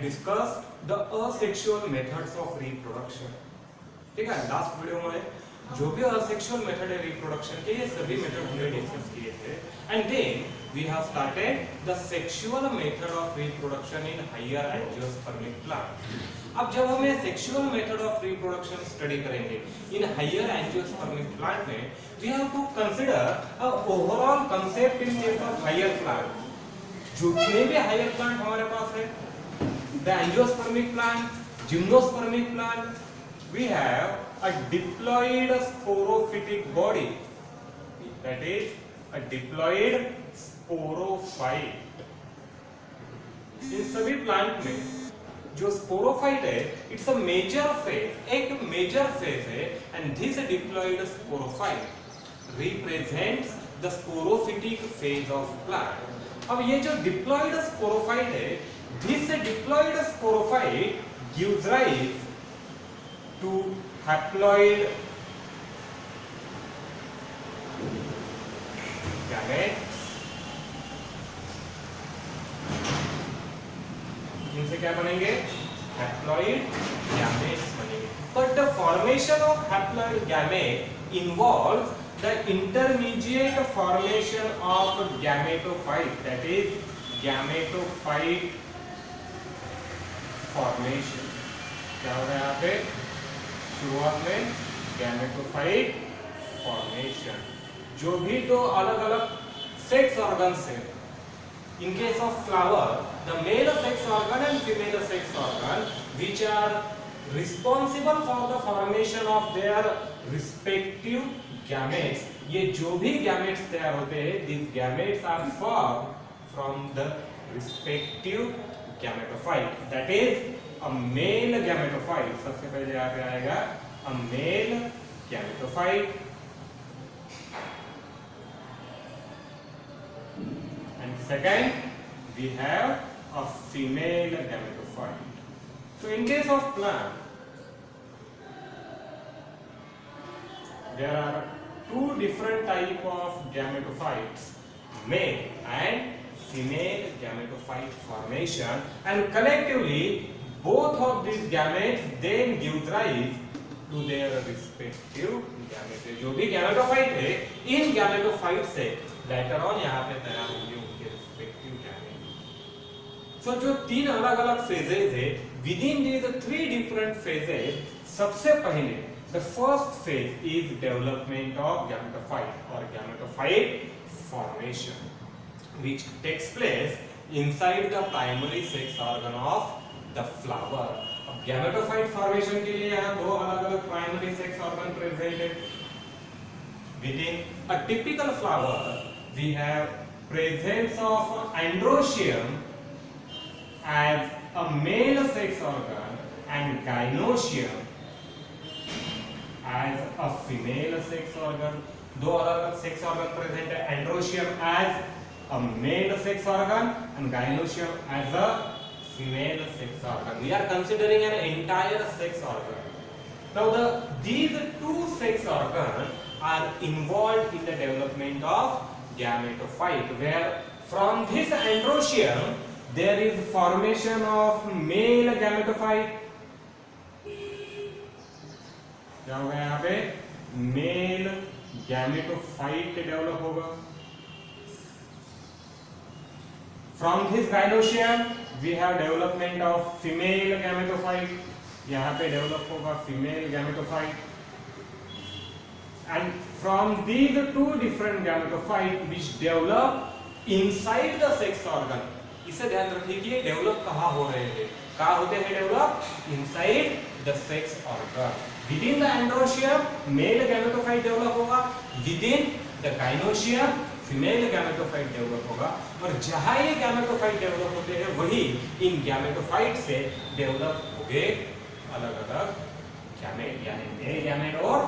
discussed the asexual methods of reproduction. ठीक है, last video में जो भी असेक्सुअल मेथड है रिप्रोडक्शन के, ये सभी मेथड हमने डिस्कस किए थे. And then we have started the sexual method of reproduction in higher angiospermic plant. अब जब हम ये sexual method of reproduction study करेंगे इन हायर एंजियोस्पर्मिक प्लांट में, we have to consider a overall concept in case of higher plant. जितने भी higher plant हमारे पास है, the angiospermic plant, gymnospermic plant, we have a diploid sporophytic body, that is a diploid sporophyte. इन सभी plant में जो sporophyte है, it's a major phase, एक मेजर फेज है, and this diploid sporophyte represents the sporophytic phase of plant. अब ये जो diploid sporophyte है, this diploid sporophyte gives rise to haploid gametes. इनसे क्या बनेंगे? Haploid gametes बनेंगे. But the formation of haploid gamete involves the intermediate formation of gametophyte, that is gametophyte formation. क्या होगा यहाँ पे? शुरुआत में गैमेटोफाइट फॉर्मेशन. जो भी दो अलग अलग सेक्स ऑर्गन्स है, in case of flower the male sex organ and female sex organ which are responsible for the formation of their respective gametes. ये जो भी गैमेट्स तैयार होते हैं, this gametes are form from the respective gametophyte, that is a male gametophyte. सबसे पहले यहाँ पे आएगा a male gametophyte and second we have a female gametophyte. So in case of plant there are two different type of gametophytes, male and female gametophyte formation, and collectively both of these gametes then give rise to their respective gametes. जो भी gametophyte है, इन gametophyte से later on यहाँ पे तैयार होंगे उनके respective gametes. So जो तीन अलग अलग phases है, within these three different phases, सबसे पहले the first phase is development of gametophyte or gametophyte formation, which takes place inside the primary sex organ of the flower. अब गैमेटोफाइट फॉर्मेशन के लिए यहाँ दो अलग अलग प्राइमरी सेक्स ऑर्गन प्रेजेंट है. Within a typical flower we have presence of androecium as a male sex organ and gynoecium as a female sex organ. दो अलग अलग सेक्स ऑर्गन प्रेजेंट है, androecium as a male sex organ and gynoecium as a female sex organ. We are considering an entire sex organ. Now these two sex organs are involved in the development of gametophyte, where from this androecium there is formation of male gametophyte. क्या होगा यहाँ पे? Male gametophyte develop होगा. From this gynoecium we have development of female gametophyte. यहाँ पे develop होगा female gametophyte. And from these two different gametophyte which develop inside the sex organ. इसे ध्यान रखिए कि ये डेवलप कहाँ हो रहे हैं? कहाँ होते हैं develop? Inside the sex organ. Within the androecium male gametophyte develop होगा. Within the gynoecium female gametophyte develop होगा. और जहां ये गैमेटोफाइट डेवलप होते हैं, वही इन गैमेटोफाइट से डेवलप होंगे अलग अलग गैमेट, यानी मेल गैमेट और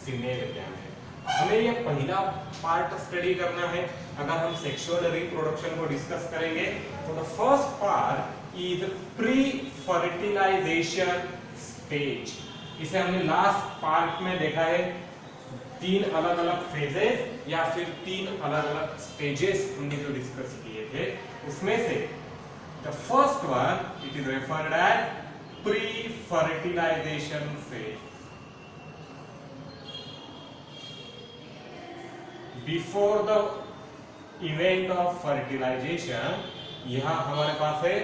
फीमेल गैमेट. हमें ये पहला पार्ट स्टडी करना है. अगर हम सेक्सुअल रिप्रोडक्शन को डिस्कस करेंगे तो the first part is pre fertilization stage. इसे हमने लास्ट पार्ट में देखा है. तीन अलग अलग फेजेस या फिर तीन अलग अलग स्टेजेस हमने जो डिस्कस किए थे, उसमें से the first one it is referred as pre-fertilization phase. Before the event of fertilization, यहाँ हमारे पास है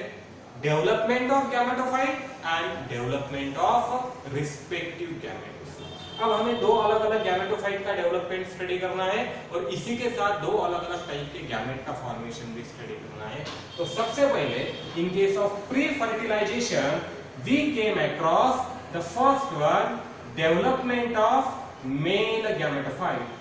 development of gametophyte and development of respective gametes. अब हमें दो अलग अलग गैमेटोफाइट का डेवलपमेंट स्टडी करना है और इसी के साथ दो अलग अलग टाइप के गैमेट का फॉर्मेशन भी स्टडी करना है। तो सबसे पहले in case of pre fertilization we came across the first one, development of male gametophyte.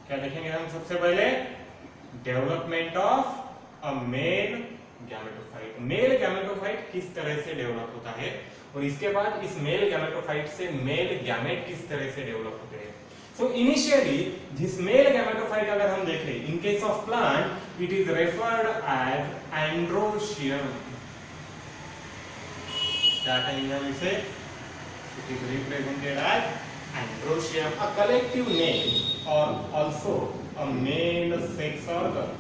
क्या देखेंगे हम सबसे पहले? Development of a male gametophyte. Male gametophyte किस तरह से डेवलप होता है और इसके बाद इस मेल गैमेटोफाइट से मेल गैमेट किस तरह से डेवलप होते हैं। So initially this male gametophyte अगर हम देखें, in case of plant it is referred as androecium. क्या कहेंगे हम इसे? It is represented as androecium, a collective name or also a male sex organ।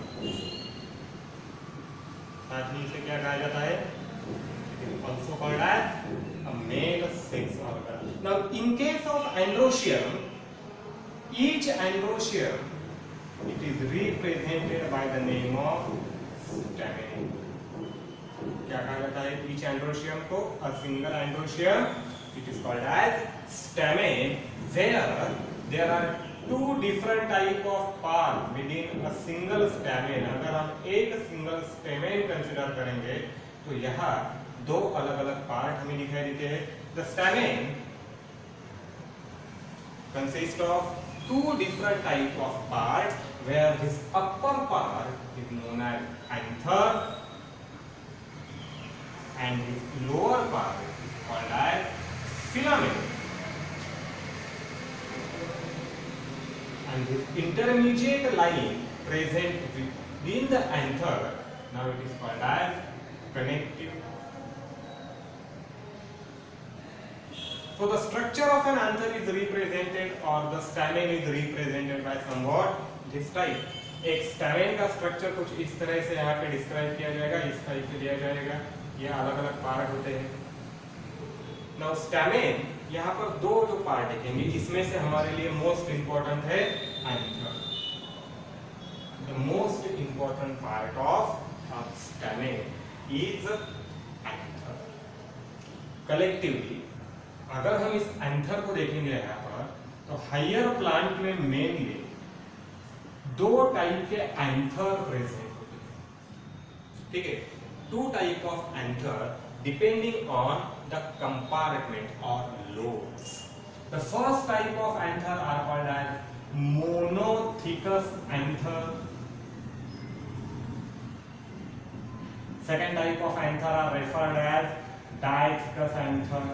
साथ ही इसे क्या कहा जाता है? Also called as a male sex organ। Now in case of androecium, each androecium it is represented by the name of stamen। क्या कहा जाता है each androecium को? A single androecium it is called as stamen, where there are two different type of part within a single stamen। अगर हम एक single stamen consider करेंगे तो यहाँ दो अलग अलग पार्ट हमें दिखाई देते हैं। The stamen consists of two different type of part, where this upper part is known as anther and this lower part is called as filament। And this intermediate line present within the anther, now it is called as connective। So the structure of an anther is represented or the stamen is represented by somewhat this type। एक stamen का structure कुछ इस तरह से यहाँ पे describe किया जाएगा, इस टाइप से दिया जाएगा। ये अलग अलग पार्ट होते हैं। Now stamen, यहाँ पर दो जो पार्ट देखेंगे, इसमें से हमारे लिए मोस्ट इंपॉर्टेंट है anther। The most important part of a stamen is anther। Collectively, अगर हम इस anther को देखेंगे यहाँ पर, तो हायर प्लांट में मेनली दो टाइप के anther प्रेजेंट होते हैं। ठीक है, two type of anther depending on the compartment or lobes। The first type of anther are called as monothecous anther। Second type of anther are referred as dithecous anther।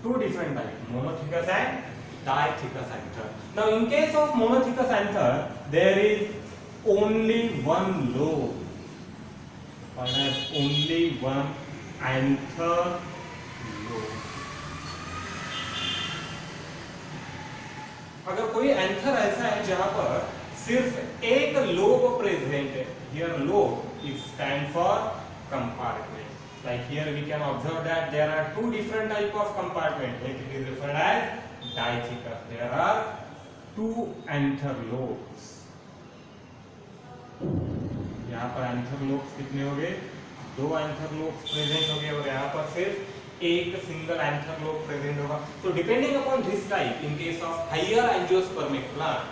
Two different types, monothecous and dithecous anther। Now in case of monothecous anther, there is only one lobe, or has only one anther lobe। अगर कोई anther ऐसा है जहां पर सिर्फ एक lobe present है, here lobe is stand for compartment। Like here we can observe that there are two different type of compartment, it is referred as dithecous। There are two anther lobes। यहाँ पर anther lobes कितने हो गए? दो anther lobes present हो गए और यहाँ पर सिर्फ एक सिंगल एंथर लोब प्रेजेंट होगा। तो depending upon this type, in case of higher angiospermic plant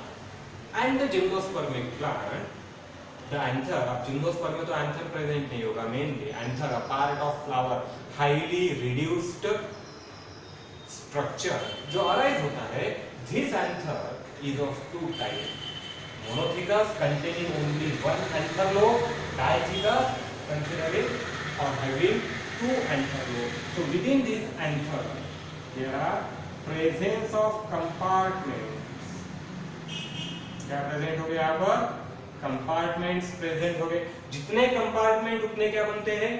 and the gymnospermic plant, the anther, अब जिम्नोस्पर्म में तो एंथर प्रेजेंट नहीं होगा, mainly anther a part of flower, highly reduced structure जो arise होता है। This anther is of two type, monothecous containing only one anther lobe, dithecous considering or having two anther lobes। So within this anther there are presence of compartments। क्या present हो गए यहाँ पर? Compartments present हो गए। जितने compartment उतने क्या बनते हैं?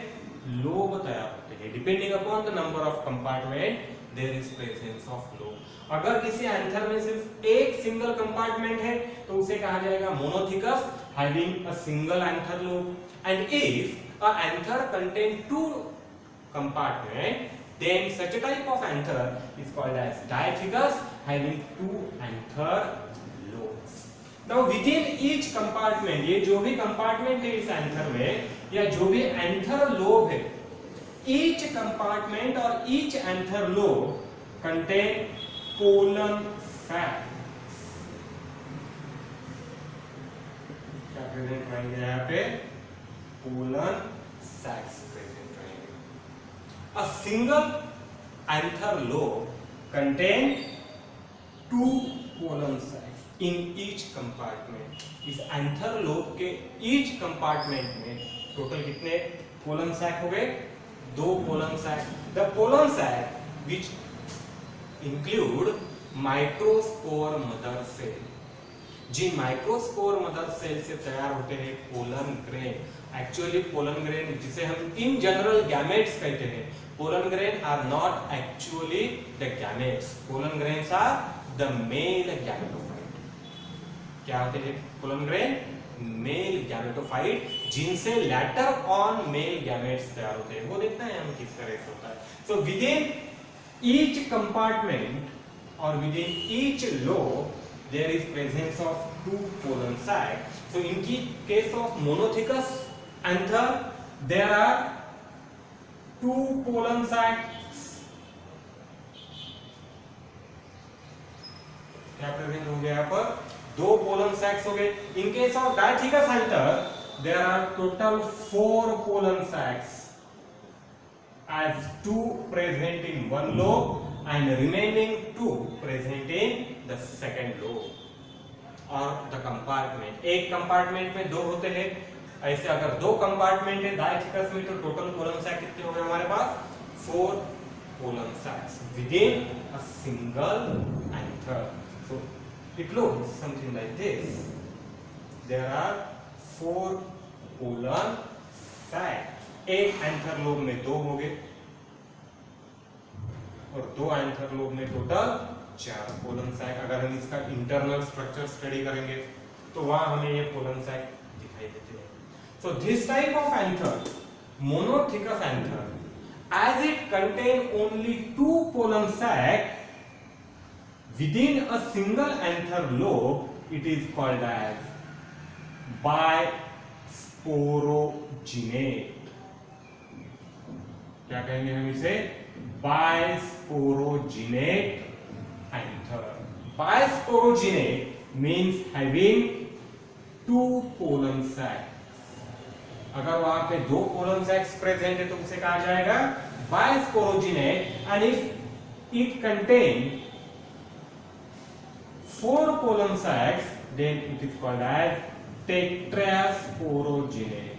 लोब तैयार होते हैं। Depending upon the number of compartment there is presence of lobe. अगर किसी एंथर में सिर्फ एक सिंगल कंपार्टमेंट है तो उसे कहा जाएगा monothecous having a single anther lobe. And if a anther contain two compartment, then such a type of anther is called as diathecus having two anther lobes. Now within each compartment, ये जो भी compartment है इस anther में या जो भी anther lobe है, each compartment or each anther lobe contain pollen sacs. क्या प्रेजेंट रहेंगे यहाँ पे? pollen sacs. A single anther lobe contains two pollen sacs in each compartment. इस anther lobe के each compartment में total कितने pollen sac हो गए? 2 pollen sac. The pollen sac which include microspore mother cell. जिन माइक्रोस्पोर मदर सेल से तैयार होते हैं pollen grain. Actually pollen grain जिसे हम इन जनरल गैमेट्स कहते हैं, pollen grain are not actually the gametes. Pollen grains are the male gametophyte. क्या होते हैं पोलन ग्रेन? मेल गैमेटोफाइट, जिनसे लेटर ऑन मेल गैमेट्स तैयार होते हैं. वो देखते हैं हम किस तरह से होता है. So within each compartment और within each lobe there is presence of two pollen sacs. So in case of monothecus anther there are two pollen sacs. क्या प्रेजेंट हो गया यहाँ पर? 2 pollen sacs हो गए. In case of diathecus anther there are total 4 pollen sacs as 2 present in one lobe and remaining 2 present in the second lobe और the compartment. एक compartment में 2 होते हैं. ऐसे अगर 2 कंपार्टमेंट है डायथिकस में तो टोटल पोलन सैक कितने हो गए हमारे पास? 4 pollen सैक्स within a single anther. So it looks something like this. There are 4 pollen sacs. एक एंथर लोब में 2 हो गए और 2 एंथर लोब में टोटल 4 पोलन सैक. अगर हम इसका इंटरनल स्ट्रक्चर स्टडी करेंगे तो वहां हमें ये पोलन सैक दिखाई देते हैं. So this type of anther, monothecous anther, as it contain only 2 pollen sac within a single anther lobe, it is called as bisporogenate. क्या कहेंगे हम इसे? Bisporogenate anther. Bisporogenate means having 2 pollen sacs. अगर वहां पे 2 pollen sacs present है तो उसे कहा जाएगा bisporogenate. And if it contains 4 pollen sacs, then it is called as tetrasporogenate.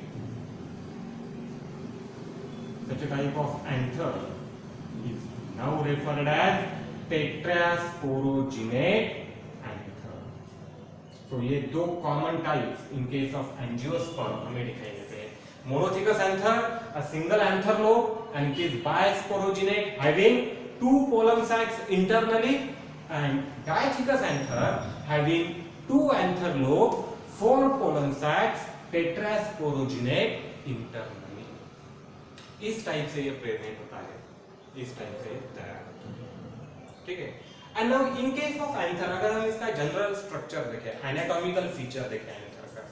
Such a type of anther is now referred as tetrasporogenate anther. So ये 2 common types in case of angiosperm हमें दिखाई देते हैं. Monothecus anther, a single anther lobe, and it is bisporogenate having 2 pollen sacs internally, and diathecus anther having 2 anther lobe, 4 pollen sacs, tetrasporogenate internally. इस type से ये present होता है, इस टाइप से तैयार होता है. ठीक है. And now in case of anther अगर हम इसका जनरल स्ट्रक्चर देखें, एनाटॉमिकल फीचर देखें एंथर का,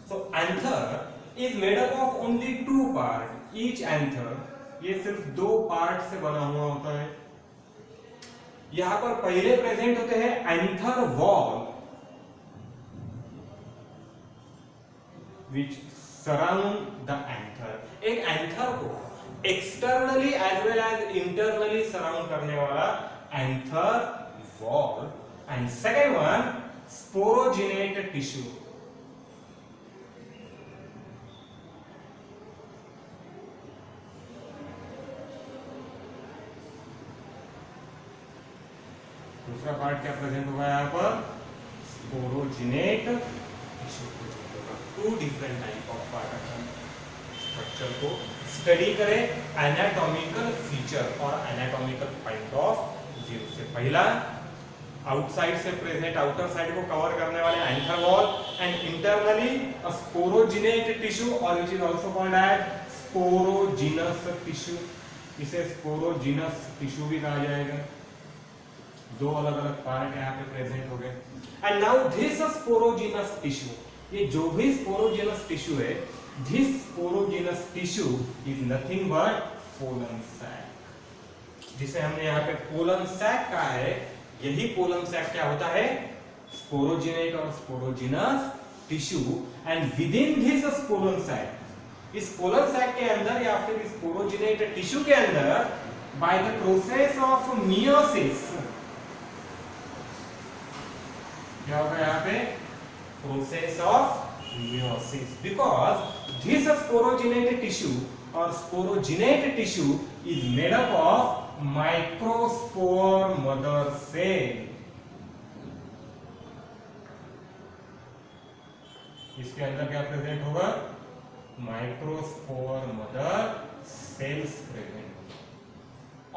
so anther is made up of only 2 part. Each anther ये सिर्फ 2 पार्ट से बना हुआ होता है. यहां पर पहले प्रेजेंट होते हैं anther wall which surround the anther. एक एंथर को externally as well as internally surround करने वाला anther wall. And second one sporogenate tissue. दूसरा पार्ट क्या प्रेजेंट होगा यहाँ पर? Sporogenate tissue. 2 different type of part. Structure को स्टडी करें एनाटॉमिकल फीचर और एनाटॉमिकल पॉइंट ऑफ व्यू से। पहला, आउटसाइड से प्रेजेंट आउटर साइड को कवर करने वाले anther wall and internally a स्पोरोजिनेट tissue और which is also called as sporogenous tissue. इसे स्पोरोजिनस टिश्यू भी कहा जाएगा। दो अलग अलग पार्ट यहाँ पे प्रेजेंट हो गए। And now this sporogenous tissue, ये जो भी स्पोरोजिनस टिश्यू है, this sporogenous tissue is nothing but pollen sac, जिसे हमने यहाँ पे पोलन सैक कहा है। यही पोलन सैक क्या होता है? स्पोरोजिनेट और sporogenous tissue. And within this pollen sac, इस पोलन सैक के अंदर या फिर इस स्पोरोजिनेट टिश्यू के अंदर, by the process of meiosis, क्या होगा यहाँ पे? Process of meiosis, because this sporogenate tissue और sporogenate tissue is made up of microspore mother cell. इसके अंदर क्या प्रेजेंट होगा? माइक्रोस्पोर मदर सेल्स प्रेजेंट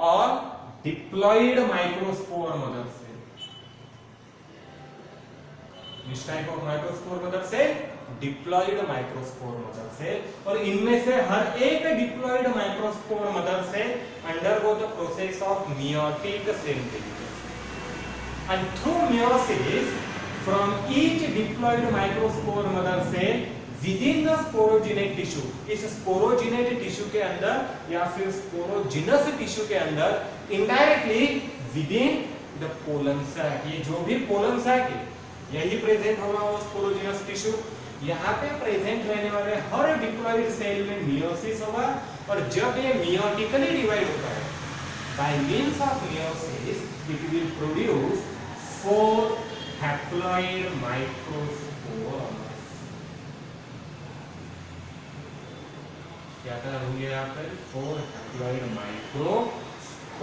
और diploid microspore mother cell. Which type of microspore mother cell? Diploid microspore mother cell। और इनमें से हर एक diploid microspore mother cell undergo the process of meiotic cell division, and through meiosis from each diploid microspore mother cell within the sporogenate tissue, इस sporogenate tissue के अंदर या फिर स्पोरोजिनस टिश्यू के अंदर indirectly within the pollen sac, ये जो भी पोलन सैक है यही प्रेजेंट होगा वो स्पोरोजिनस टिश्यू। यहाँ पे प्रेजेंट रहने वाले हर डिप्लॉयड सेल में मियोसिस होगा, और जब ये मियोटिकली डिवाइड होता है, by means of meiosis it will produce 4 haploid microspore. क्या तरह हो गया यहाँ पर? 4 haploid microspores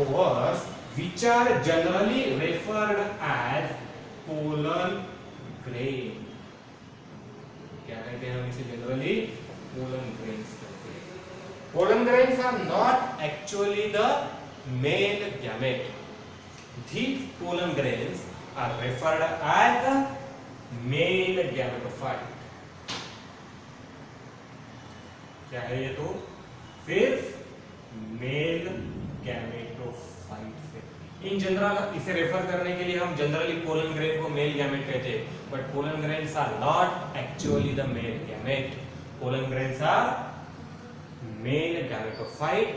which are generally referred as pollen grain। क्या कहते हैं हम इसे? जनरली pollen grains कहते हैं। Pollen grains are not actually the male gamete. These pollen grains are referred as the male gametophyte। क्या है ये? तो सिर्फ मेल गैमेटोफाइट से। इन जनरल इसे रेफर करने के लिए हम जनरली पोलन ग्रेन को मेल गैमेट कहते हैं, but pollen grains are not actually the male gamete. Pollen grains are male gametophyte.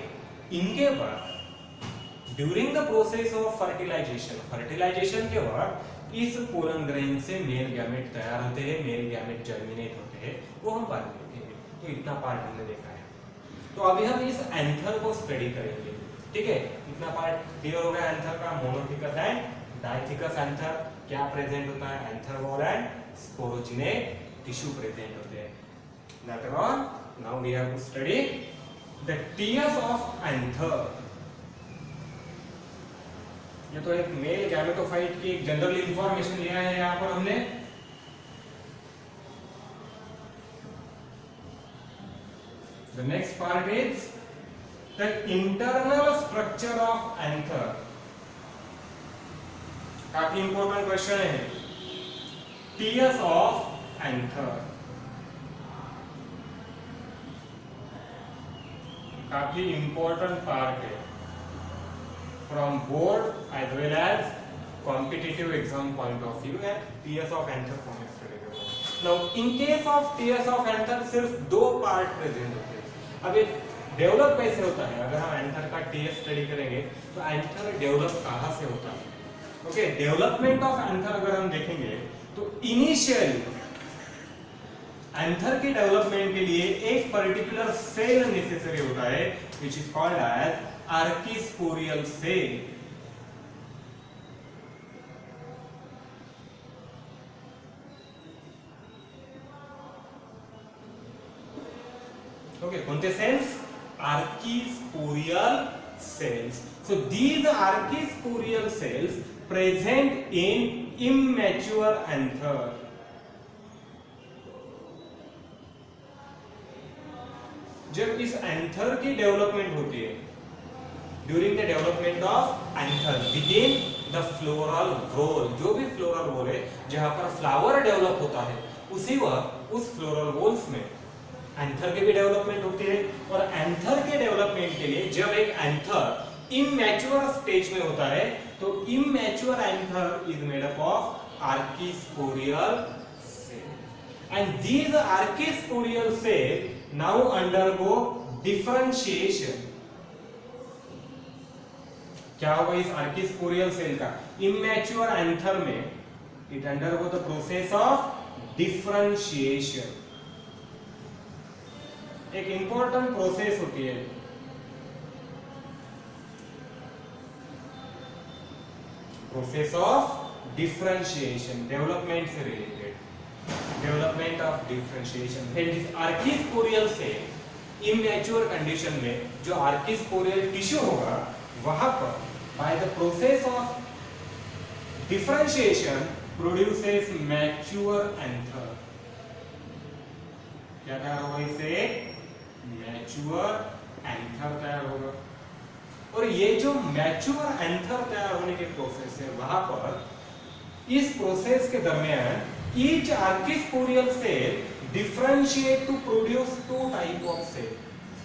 इनके बाद during the process of fertilization, fertilization के बाद इस पोलन ग्रेन से मेल गैमेट तैयार होते हैं, मेल गैमेट जर्मिनेट होते हैं, वो हम बाद में देखेंगे। तो इतना पार्ट हमने देखा है। तो अभी हम इस एंथर को स्टडी करेंगे, ठीक है? इतना पार्ट क्लियर हो गया एंथर का। मोनोथिकस एंड डाइथिकस एंथर क्या प्रेजेंट होता है? Anther wall and sporogenate tissue present होते हैं। Later on, now we have to study the tears of anther। ये तो एक मेल गैमेटोफाइट की एक जनरल इंफॉर्मेशन लिया है यहाँ पर हमने। The next part is the internal structure of anther। काफी इंपॉर्टेंट क्वेश्चन है। टीयर्स ऑफ एंथर काफी इंपॉर्टेंट पार्ट है from board as well as competitive exam point of view है। टीयर्स ऑफ एंथर को हम स्टडी करेंगे। Now in case of tiers of anther सिर्फ 2 part present होते हैं। अब ये डेवलप कैसे होता है? अगर हम एंथर का टीयर स्टडी करेंगे तो एंथर डेवलप कहाँ से होता है? ओके, डेवलपमेंट ऑफ एंथर अगर हम देखेंगे तो इनिशियली एंथर के डेवलपमेंट के लिए एक पर्टिकुलर सेल नेसेसरी होता है which is called as archesporial cell. Okay, कोणते cells? Archisporial cells। So these archisporial cells present in immature anther। जब इस एंथर की डेवलपमेंट होती है, during the development of anther within the floral whorl, जो भी फ्लोरल वॉल है जहां पर फ्लावर डेवलप होता है उसी वक्त उस फ्लोरल वॉल्स में एंथर की भी डेवलपमेंट होती है। और एंथर के डेवलपमेंट के लिए जब एक एंथर इमैच्योर स्टेज में होता है तो immature anther is made up of archesporial cell and these archisporial cell now undergo differentiation। क्या होगा इस आर्किस्पोरियल सेल का? इमैच्योर एंथर में it undergo the process of differentiation. एक इंपॉर्टेंट प्रोसेस होती है, प्रोसेस ऑफ डिफरेंशिएशन, डेवलपमेंट से related, development of differentiation. This archesporial cell immature condition में जो आर्किस्पोरियल टिश्यू होगा वहां पर by the process of differentiation produces mature anther। क्या तैयार होगा इससे? मैच्योर एंथर तैयार होगा। और ये जो मैच्योर एंथर तैयार होने के प्रोसेस है वहां पर इस प्रोसेस के दरमियान each archesporial cell differentiate to produce two type of cell.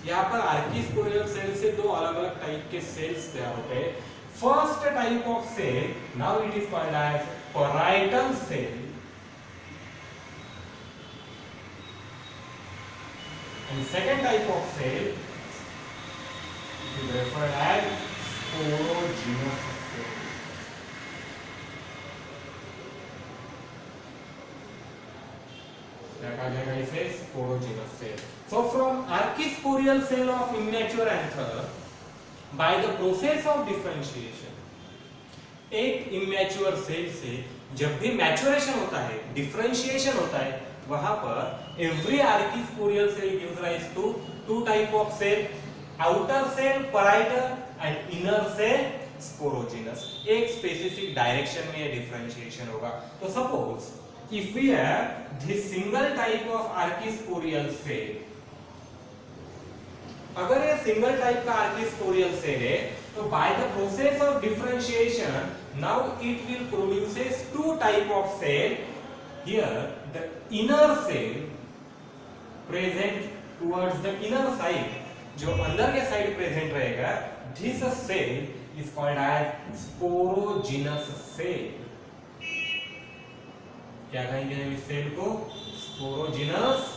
यहाँ पर आर्किस्पोरियल सेल से दो अलग अलग टाइप के सेल्स तैयार होते हैं। First type of cell now it is called as parietal cell and second type of cell is referred as sporogenous cell। क्या कहा जाएगा इसे? sporogenous cell। So from archisporial cell of immature anther by the process of differentiation, एक immature cell से जब भी maturation होता है, डिफरेंशिएशन होता है, वहां पर every archesporial cell gives rise to two type of cell, outer cell parietal and inner cell sporogenous. एक स्पेसिफिक डायरेक्शन में ये डिफरेंशिएशन होगा। तो suppose if we have this single type of archesporial cell, अगर ये सिंगल टाइप का archesporial cell है तो by the process of differentiation now it will produces two type of cell. Here the inner cell present towards the inner side, जो अंदर के side present रहेगा, this cell is called as sporogenous cell. क्या कहेंगे हम इस cell को? Sporogenous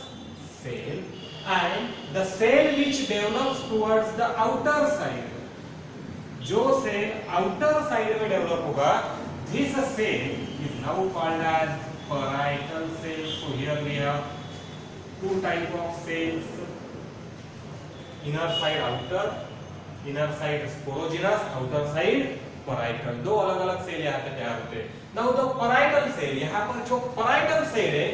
cell. And the cell which develops towards the outer side, जो सेल आउटर साइड में डेवलप होगा, this cell is now called as parietal cell। So here we have two type of cells, inner side outer, inner side sporogenous, outer side parietal। दो अलग अलग cell यहाँ पे तैयार होते हैं। Now the parietal cell, यहाँ पर जो parietal cell है,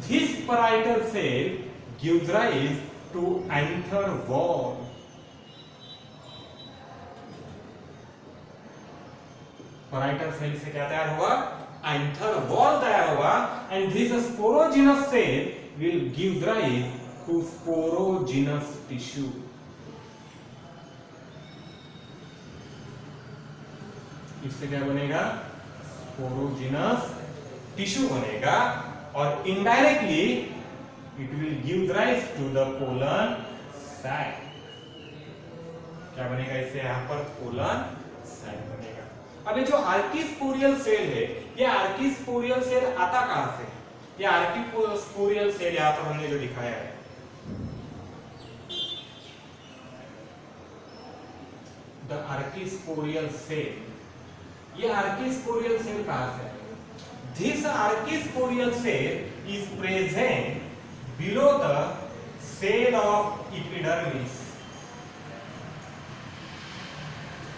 this parietal cell gives rise to anther wall। parietal cell से क्या तैयार होगा? anther wall तैयार होगा and this sporogenous cell will give rise to sporogenous tissue। इससे क्या बनेगा? sporogenous tissue बनेगा और indirectly it will give rise to the pollen sac। क्या बनेगा इससे? यहाँ पर pollen sac बनेगा। अब ये जो आर्किस्पोरियल सेल है, ये आर्किस्पोरियल सेल आता कहां से? ये आर्किस्पोरियल सेल यहाँ पर हमने जो दिखाया है, द आर्किस्पोरियल सेल, ये आर्किस्पोरियल सेल कहां से है? This archesporial cell is present below the cell of epidermis।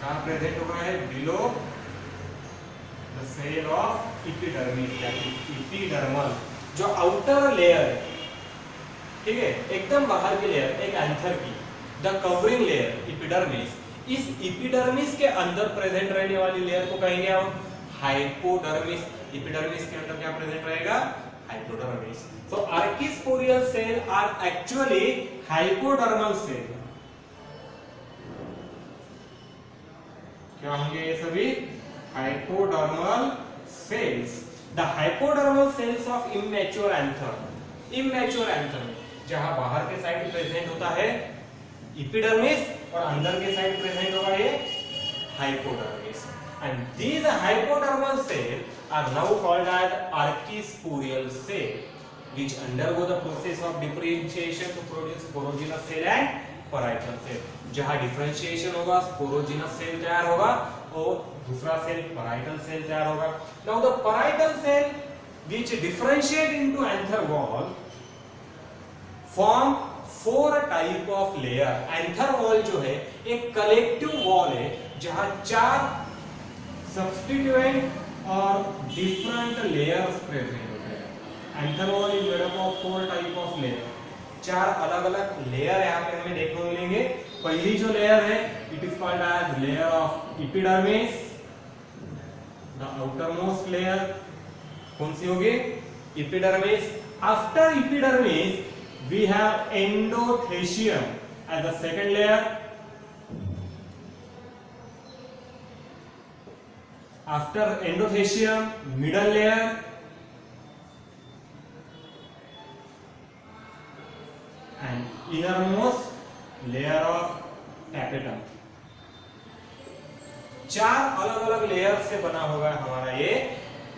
कहाँ प्रेजेंट हो रहा है? below the cell of epidermis, epidermal, जो आउटर लेयर है, ठीक है, एकदम बाहर की लेयर एक एंथर की, द कवरिंग लेयर epidermis। इस epidermis के अंदर प्रेजेंट रहने वाली लेयर को कहेंगे हम हाइपोडर्मिस। epidermis के अंदर क्या प्रेजेंट रहेगा? hypodermis. So archisporial cell are actually hypodermal cell. क्या होंगे ये सभी? Hypodermal cells. The hypodermal cells of immature anther. Immature anther में जहां बाहर के साइड प्रेजेंट होता है epidermis और अंदर के साइड प्रेजेंट होगा ये hypodermis. And these hypodermal cells are now called as archisporial cell, which undergo the process of differentiation to produce sporogenous cell and parietal cell. जहां डिफरेंशिएशन होगा स्पोरोजिनस सेल तैयार होगा और दूसरा सेल parietal cell तैयार होगा. Now the parietal cell which differentiate into anther wall form 4 type of layer. anther wall जो है एक कलेक्टिव वॉल है जहां 4 सब्स्टिट्यूएंट और डिफरेंट लेयर्स प्रेजेंट होते हैं. anther wall is made up of 4 type of layer. 4 अलग-अलग लेयर यहाँ पे हमें देखने को मिलेंगे. पहली जो लेयर है it is called as layer of epidermis, the outermost layer कौन सी होगी? Epidermis. After epidermis we have endothecium as the second layer. After endothecium middle layer and innermost layer of tapetum. 4 अलग अलग लेयर से बना होगा हमारा ये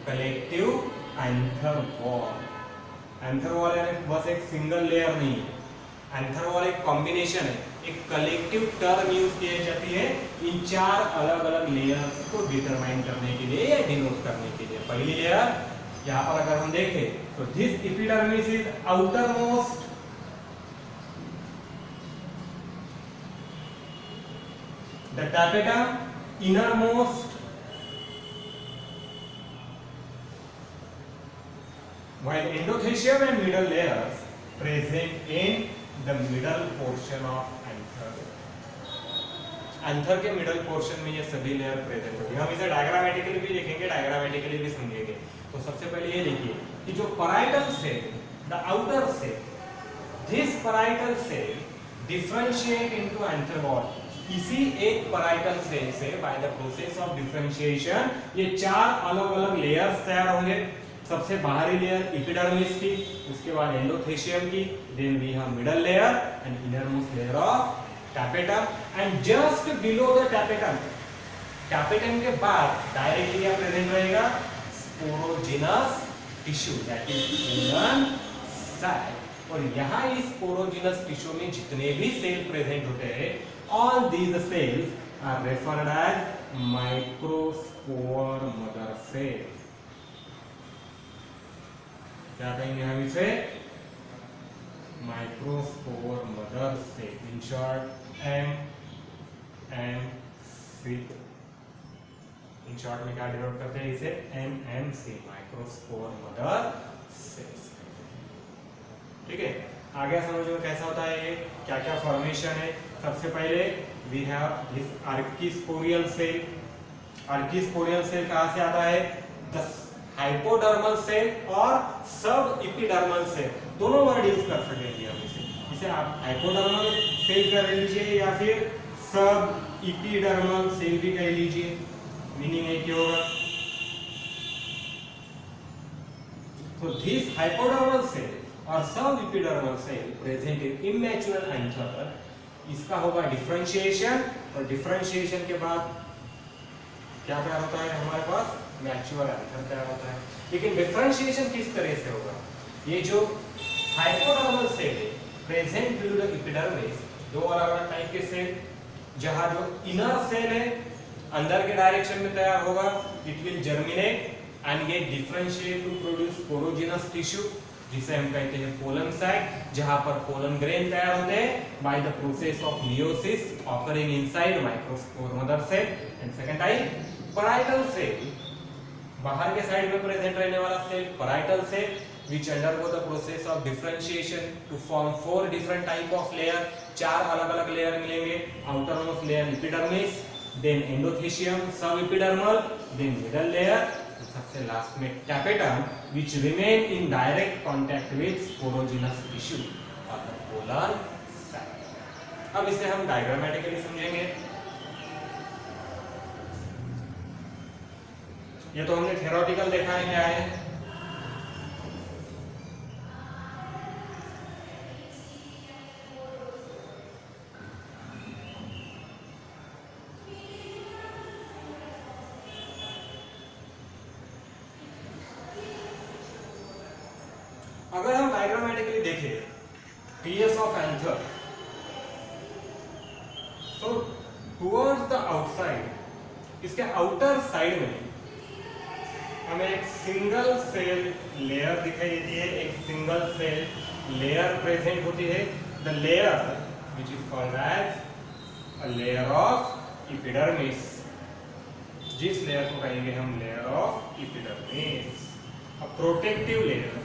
collective anther wall. Anther wall यानी बस एक सिंगल लेयर नहीं है. एंथर वॉल एक कॉम्बिनेशन है, एक कलेक्टिव टर्म यूज की जाती है इन 4 अलग अलग लेयर्स को डिटरमाइन करने के लिए या डिनोट करने के लिए. पहली लेयर यहाँ पर अगर हम देखें तो this epidermis is outermost, the tapetum innermost, while endothelium and middle layers present in the middle portion of anther. anther के मिडल पोर्शन में ये सभी लेयर प्रेजेंट होंगे. हम इसे डायग्रामेटिकली भी देखेंगे, डायग्रामेटिकली भी समझेंगे. तो सबसे पहले ये देखिए कि जो parietal cell, the outer cell, this parietal cell differentiate into anther wall. इसी एक parietal cell से by the process of differentiation ये 4 अलग अलग लेयर्स तैयार होंगे. सबसे बाहरी लेयर एपिडर्मिस की, उसके बाद एंडोथेशियम की, then we have middle layer and innermost layer of tapetum, and just below the tapetum, tapetum के बाद डायरेक्टली क्या प्रेजेंट रहेगा? Sporogenous tissue, that is human cell. और यहाँ इस स्पोरोजिनस टिश्यू में जितने भी सेल प्रेजेंट होते हैं all these cells are referred as microspore mother cell. क्या कहेंगे हम इसे? microspore mother cell. in short MMC. in short में क्या डिनोट करते हैं इसे? MMC, microspore mother cells. ठीक है, आगे समझो कैसा होता है ये, क्या क्या फॉर्मेशन है. सबसे पहले we have this archesporial cell. Archesporial cell कहां से आता है? द हाइपोडर्मल सेल और सब एपिडर्मल सेल, दोनों वर्ड यूज कर सकेंगे हम इसे आप हाइपोडर्मल सेल कह लीजिए या फिर सब एपिडर्मल सेल भी कह लीजिए. मीनिंग है क्या होगा? तो दिस हाइपोडर्मल सेल और sub epidermal cell present in immature anther. इसका होगा डिफरेंशिएशन और डिफरेंशिएशन के बाद क्या तैयार होता है हमारे पास? मैच्योर एंथर तैयार होता है. लेकिन डिफरेंशिएशन किस तरह से होगा? ये जो हाइपोडर्मल सेल है प्रेजेंट बिलो द एपिडर्मिस, 2 अलग-अलग टाइप के सेल. जहां जो इनर सेल है अंदर के डायरेक्शन में तैयार होगा, it will germinate and get differentiate to produce sporogenous tissue, जिसे हम कहते हैं पोलन सैक, जहां पर पोलन ग्रेन तैयार होते हैं by the process of meiosis occurring inside microspore mother cell. And second type parietal cell, बाहर के साइड में प्रेजेंट रहने वाला cell parietal cell, which undergo the process of differentiation to form 4 different type of layer. 4 अलग-अलग layer मिलेंगे. outermost layer epidermis, then endothelium, subepidermal, then middle layer, सबसे last में tapetum which remain in direct contact with sporogenous tissue और the polar side। अब इसे हम diagrammatically समझेंगे। ये तो हमने थ्योरेटिकल देखा है क्या है। अगर हम डायग्रामेटिकली देखें टीएस ऑफ एंथर, तो टुवर्ड्स द आउटसाइड, इसके आउटर साइड में हमें एक सिंगल सेल लेयर दिखाई देती है, एक सिंगल सेल लेयर प्रेजेंट होती है। The layer which is called as a layer of epidermis, जिस लेयर को कहेंगे हम layer of epidermis, a protective layer.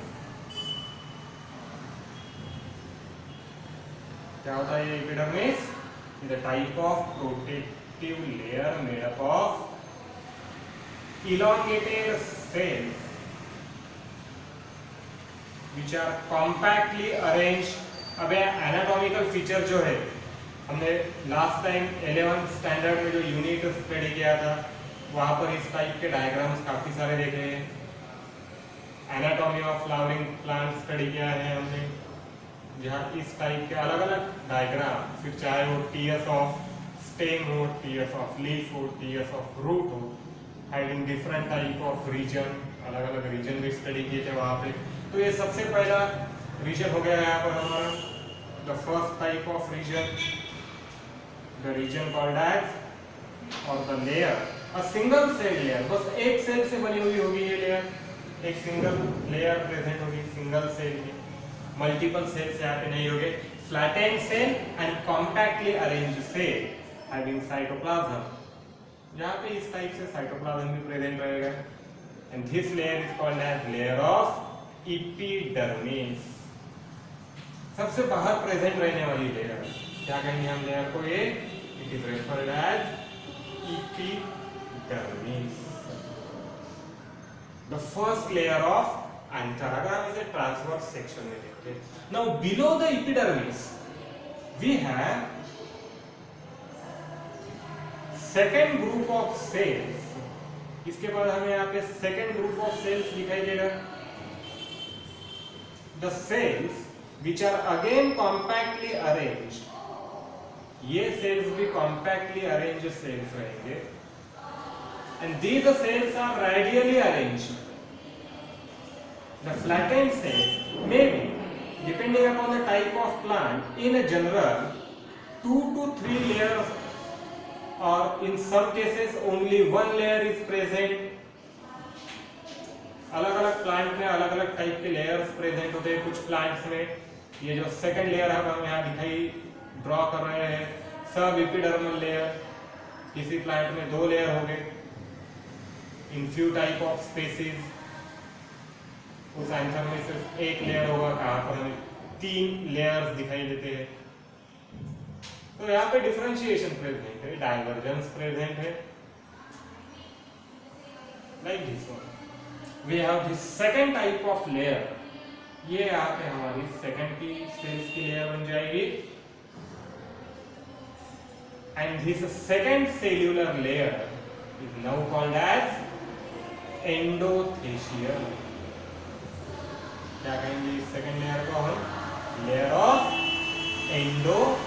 क्या होता है ये epidermis? Is a type of protective layer made up of elongated cells which are compactly arranged। अब anatomical feature जो है, हमने लास्ट टाइम 11th स्टैंडर्ड में जो यूनिट स्टडी किया था वहां पर इस टाइप के डायग्राम्स काफी सारे देखे हैं। Anatomy of flowering plant study किया है हमने, जहाँ इस टाइप के अलग अलग डायग्राम, फिर चाहे वो टीएस ऑफ स्टेम हो, टीएस ऑफ लीफ हो, टीएस ऑफ रूट हो, having different type of region, अलग अलग रीजन भी स्टडी किए थे वहाँ पे। तो ये सबसे पहला रीजन हो गया यहाँ पर हमारा, the first type of region, the region called as और the layer, a single cell layer. बस एक सेल से बनी हुई होगी ये लेयर, एक सिंगल लेयर प्रेजेंट होगी सिंगल सेल की, मल्टीपल सेल्स यहाँ पे नहीं होंगे। Flattened cell and compactly arranged cell having cytoplasm, यहाँ पे इस टाइप से साइटोप्लाज्म भी प्रेजेंट रहेगा। And this layer is called as layer of epidermis, सबसे बाहर प्रेजेंट रहने वाली लेयर। क्या कहेंगे हम लेयर को? ये it is referred as epidermis, the first layer of anther. अगर हम इसे ट्रांसवर्स सेक्शन में देखते हैं, now below the epidermis we have second group of cells. इसके बाद हमें यहाँ पे सेकेंड ग्रुप ऑफ सेल्स दिखाई देगा, the cells which are again compactly arranged. ये सेल्स भी कॉम्पैक्टली अरेंज्ड सेल्स रहेंगे, and these cells are radially arranged. The flattened cells may be depending upon the type of plant, in a general 2 to 3 layers or in some cases only one layer is present। अलग अलग plant में अलग अलग type के layers present होते हैं। कुछ plants में ये जो सेकंड लेयर हम यहाँ दिखाई ड्रॉ कर रहे हैं, सब एपिडर्मल लेयर, किसी प्लांट में 2 लेयर हो गए। In few type of species उस एंथर में सिर्फ 1 लेयर होगा, कहाँ पर हमें 3 लेयर्स दिखाई देते हैं। तो यहाँ पे डिफरेंशिएशन प्रेजेंट है, डाइवर्जेंस प्रेजेंट है, like this one. We have this second type of layer, ये यहाँ पे हमारी सेकंड की सेल्स की लेयर बन जाएगी, and this second cellular layer is now called as endothecium. क्या कहेंगे इस सेकंड लेयर को हम? Layer of endothecium.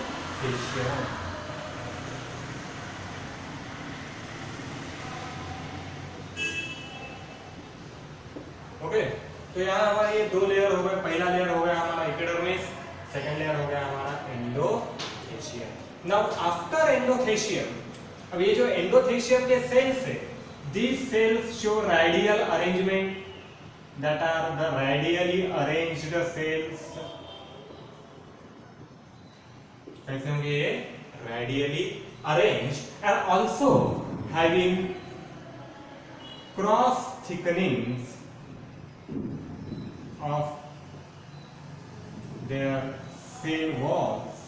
ओके, तो यहाँ हमारे ये 2 लेयर हो गए। पहला लेयर हो गया हमारा एपिडर्मिस, सेकंड लेयर हो गया हमारा एंडोथेशियम। नाउ आफ्टर एंडोथेशियम, अब ये जो एंडोथेशियम के सेल्स है, these cells show radial arrangement, that are the radially arranged cells। कैसे होंगे ये? radially arranged and also having cross thickenings of their cell walls।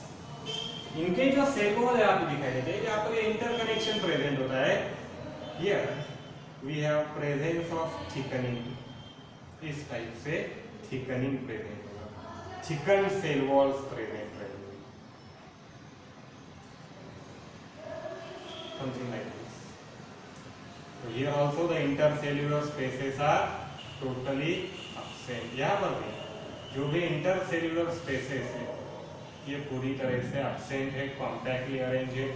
इनके जो सेल वॉल यहाँ पे दिखाई देते हैं, यहाँ पर इंटरकनेक्शन प्रेजेंट होता है here we have presence of thickening, इस टाइप से थिकनिंग प्रेजेंट होगा, थिकन सेल वॉल्स प्रेजेंट रहेंगे, समथिंग लाइक दिस। तो here also the intercellular spaces are totally absent. यहाँ पर भी जो भी इंटरसेल्युलर स्पेसेस है ये पूरी तरह से एब्सेंट है, कॉम्पैक्टली अरेंज है,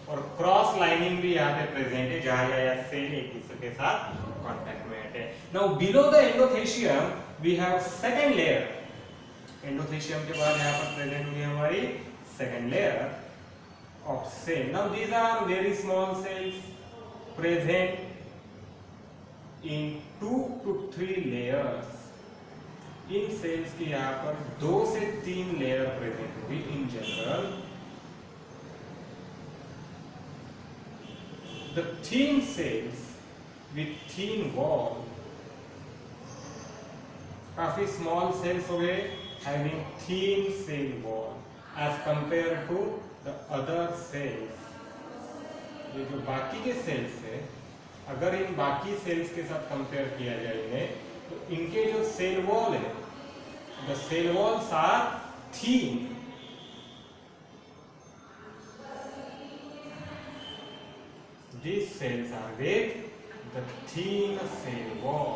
और क्रॉस लाइनिंग भी यहाँ पे प्रेजेंट है जहाँ या सेल एक दूसरे के साथ कांटेक्ट में है। Now below the endothecium we have second layer. Endothecium के बाद यहाँ पर प्रेजेंट हुई हमारी second layer of cell. Now these are very small cells present in 2 to 3 layers. इन सेल्स की यहाँ पर 2 से 3 लेयर प्रेजेंट होगी in general. The thin cells with thin wall, काफी small cells हो गए having thin cell wall as compared to the other cells। ये जो बाकी के cells है, अगर इन बाकी cells के साथ कंपेयर किया जाए इन्हें, तो इनके जो cell wall है, the cell walls are thin। These cells are with the thin cell wall।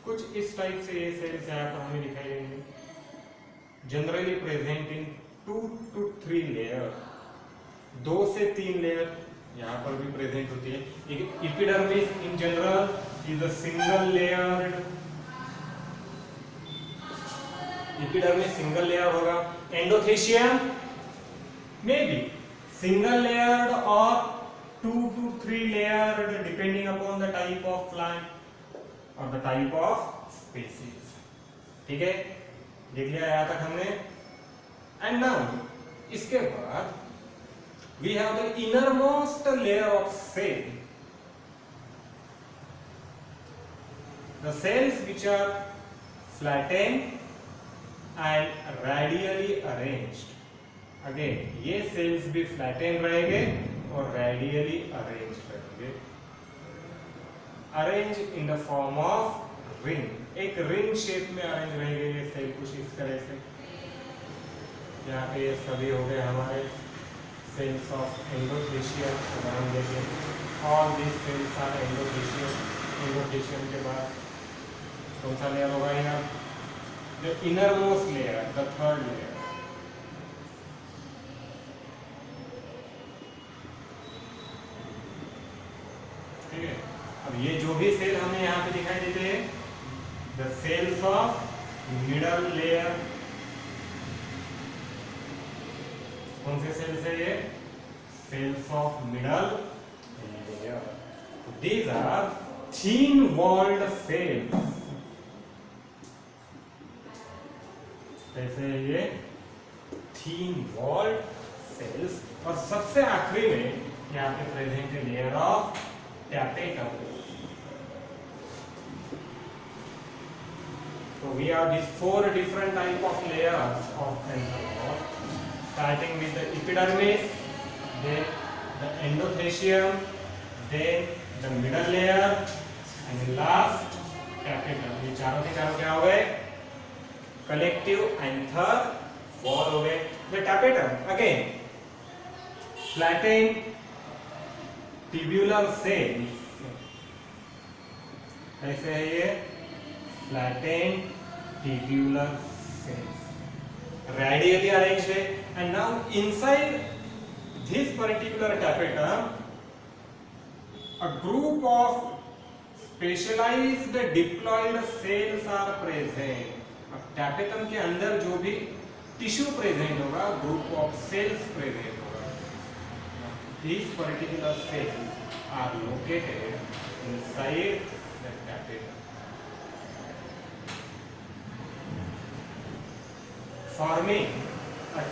कुछ इस टाइप से ये सेल्स यहाँ पर हमें दिखाई देंगे, generally present in 2 to 3 layer, 2 से 3 लेयर यहाँ पर भी प्रेजेंट होती है। Epidermis in general is a single layered, epidermis single layer होगा। एंडोथेशियम में भी single layered or 2 to 3 layered depending upon the type of plant or the type of species। ठीक है, देख लिया यहाँ तक हमने। एंड नाउ इसके बाद we have the innermost layer of cell, the cells which are flattened and radially arranged। Again ये सेल्स भी फ्लैटेन रहेंगे और रेडियली अरेंज रहेंगे, arrange in the form of ring, एक रिंग शेप में अरेंज रहेंगे ये सेल कुछ इस तरह से। यहाँ पे ये सभी हो गए हमारे सेल्स ऑफ एंडोथेशियम। अगर हम देखें all this cells are endothecium. Endothecium के बाद कौन सा लेयर होगा यहाँ, the innermost layer, the third layer. अब ये जो भी सेल हमें यहाँ पे दिखाई देते हैं, the cells of middle layer, कौन से सेल्स है ये, cells of middle layer. These are thin walled cells. कैसे है ये, थिन वॉल्ड सेल्स। और सबसे आखिरी में यहाँ पे प्रेजेंट है layer of tapetum। So we have these 4 different type of layers of cancer wall, starting with the epidermis, then the endothelium, then the middle layer, and the last tapetum। ये चारों के चारों क्या हो गए, कलेक्टिव एंथर वॉल हो गए। The tapetum again flattened tubular cells, ऐसे है ये flattened tubular cells, radially arranged है। and now inside this particular tapetum a group of specialized diploid cells are present। अब tapetum के अंदर जो भी टिश्यू प्रेजेंट होगा, ग्रुप ऑफ सेल्स प्रेजेंट होगा। These particular cells are located inside the tapetum, forming a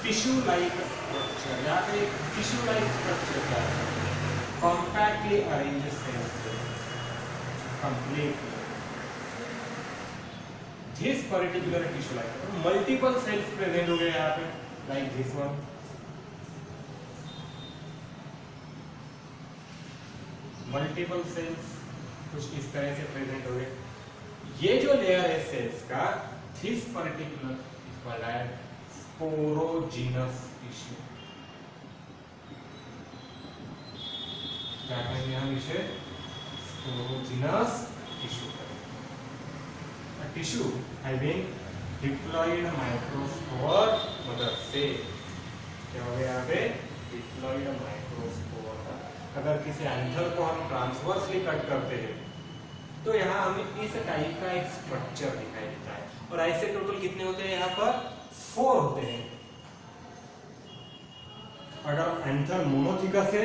tissue-like structure। यहाँ पे tissue-like structure क्या है, compactly arranged cells, completely। This particular tissue-like, multiple cells present हो गए यहाँ पे, like this one। Multiple cells कुछ इस तरह से प्रेजेंट हो गए। ये जो लेयर है सेल्स का, this particular is called as sporogenous tissue. क्या कहेंगे हम इसे? Sporogenous tissue. A tissue having diploid microspore मदद से क्या हो गया यहाँ पे? Diploid microspore. अगर किसी एंथर को हम ट्रांसवर्सली कट करते हैं तो यहाँ हमें इस टाइप का एक स्ट्रक्चर दिखाई देता है। और ऐसे टोटल कितने होते हैं? यहाँ पर 4 होते हैं। अगर एंथर मोनोथिकस है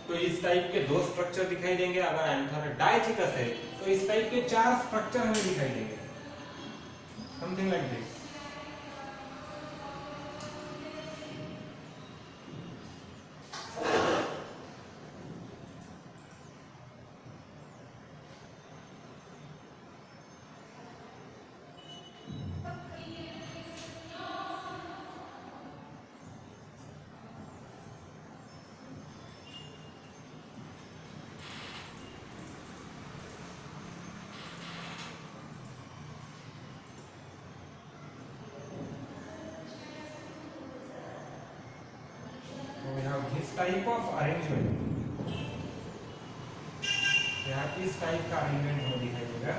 तो इस टाइप के 2 स्ट्रक्चर दिखाई देंगे। अगर एंथर डाइथिकस है तो इस टाइप के 4 स्ट्रक्चर हमें दिखाई देंगे। Something like this. This type of arrangement, यहाँ इस टाइप का अरेंजमेंट हमें दिखाई देगा।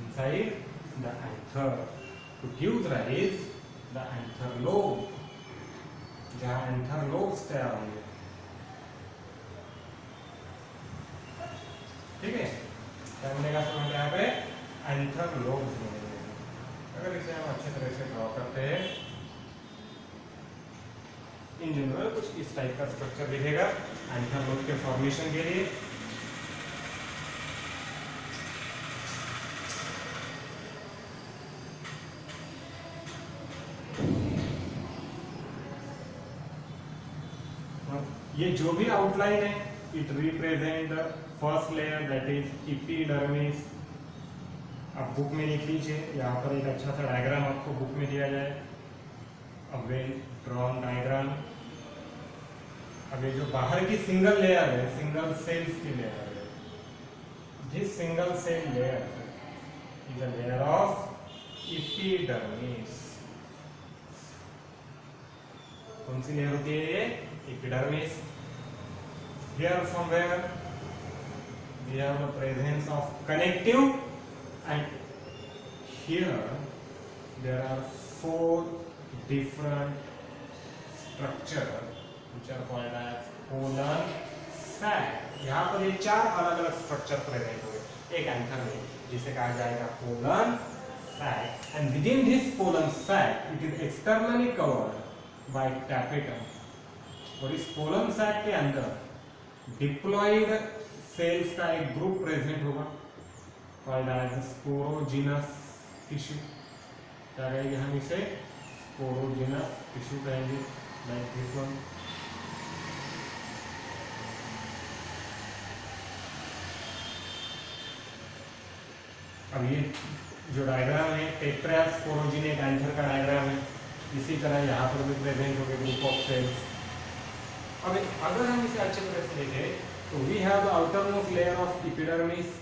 Inside the anther to give rise the anther lobe, जहाँ anther lobes तैयार होंगे। ठीक है, क्या मिलेगा समझ यहाँ पे? anther lobes मिलेंगे। अगर इसे हम अच्छे तरह से ड्रॉ करते हैं, इन जनरल कुछ इस टाइप का स्ट्रक्चर दिखेगा एंथर लोब के फॉर्मेशन के लिए। ये जो भी आउटलाइन है, it represent the first layer that is epidermis. आप बुक में लिख लीजिए, यहाँ पर एक अच्छा सा डायग्राम आपको बुक में दिया जाए, अ वेल ड्रॉन डायग्राम। अब ये जो बाहर की सिंगल लेयर है, सिंगल सेल्स की लेयर है, this single cell layer is a layer of epidermis. कौन सी लेयर होती है ये? Epidermis. Here somewhere we have the presence of connective and here there are 4 different structure which are called as colon sac। यहाँ पर ये 4 अलग अलग स्ट्रक्चर प्रेजेंट हुए एक एंथर में, जिसे कहा जाएगा colon sac, and within this colon sac it is externally covered by tapetum। और इस colon sac के अंदर डिप्लॉइड सेल्स का एक ग्रुप प्रेजेंट होगा called as sporogenous टिश्यू। क्या कहेंगे हम इसे? स्पोरोजिनस टिश्यू कहेंगे, लाइक दिस वन। अब ये जो डायग्राम है टेट्रा स्पोरोजिनेट एंथर का डायग्राम है, इसी तरह यहाँ पर भी प्रेजेंट हो गए ग्रुप ऑफ सेल्स। अब अगर हम इसे अच्छे तरह से देखें तो we have the outermost layer of epidermis